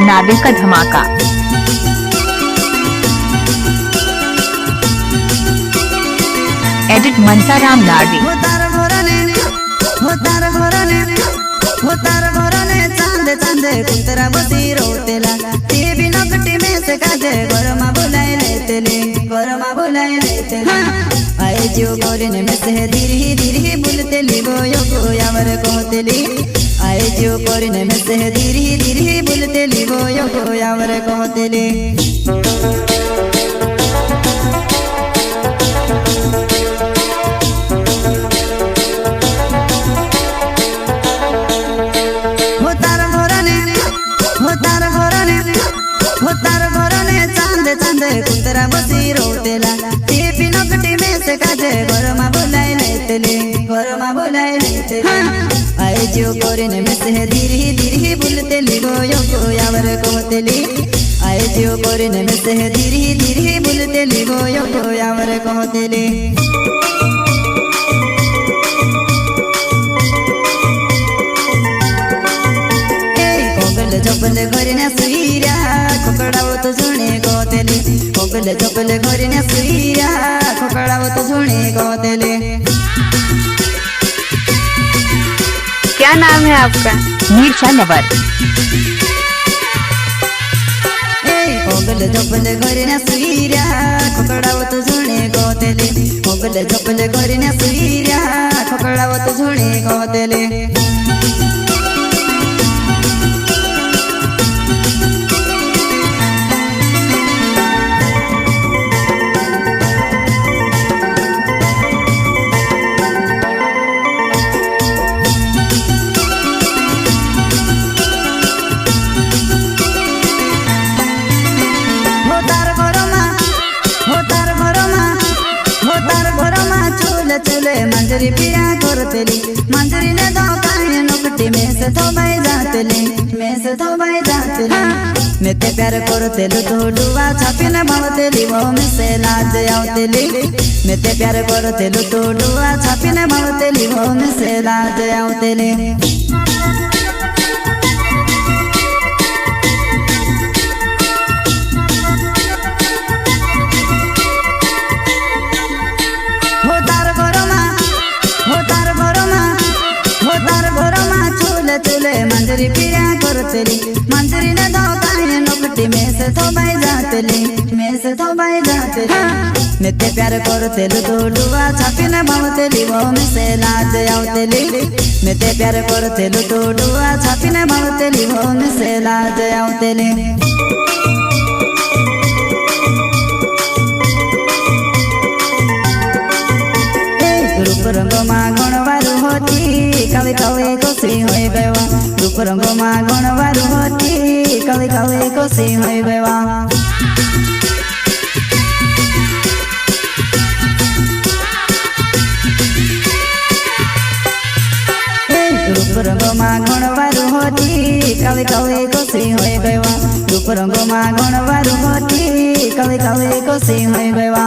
नादिर का धमाका। एडिट मनसाराम नारदी। चांदे चांदे कुतरा बसी रोतेला ते बिना कटी में से काजे गरमा बुलाए लेते आए जो कोरिने में से धीरे धीरे बुलतेली बोयो यावर कोतेली आए जो कोरिने में से धीरे धीरे बुलतेली बोयो यावर कोतेली चांदे कुतरा बसी रोतेला ते बिना कटी में से काजे गरमा बुलाए लेते आए जो कोरिने में से धीरे धीरे बुलतेली बोयो यावर कोतेली आए जो कोरिने में से धीरे धीरे बुलतेली बोयो यावर कोतेली चपले घरीने सुईरा खोकड़ाव तो झुणे गोतेली कोगले चपले घरीने सुईरा खोकड़ाव तो झुणे गोतेली। क्या नाम है आपका? मीरशा नवर। कोगले चपले घरीने सुईरा खोकड़ाव तो झुणे गोतेली कोगले चपले घरीने सुईरा खोकड़ाव तो झुणे गोतेली। चले मंजरी पिया करतेली मंजरी ने दो काहे नोकटी में से थोबाई जातेली मैं ते प्यार करतेलु तो डुआ छापी ने भावतेली वो में से लाज आवतेली मैं ते प्यार करतेलु तो डुआ छापी ने भावतेली वो में से लाज आवतेली। चले मंजरी पिया करतेली मंजरी ने दो काहे नोकटी में से थोबाई जातेली मैं ते प्यार करतेलु तो डुआ छापी ने भावतेली वो में से लाज आवतेली मैं ते प्यार करतेलु तो डुआ छापी ने भावतेली वो में से लाज आवतेली। रूप रंग मां गणवारू होती कवि कवि कोसी होई गवा रूप रंग मां गणवारू होती कवि कवि कोसी होई गवा रूप रंग मां गणवारू होती कवि कवि कोसी होई गवा रूप रंग मां गणवारू होती कवि कवि कोसी होई गवा।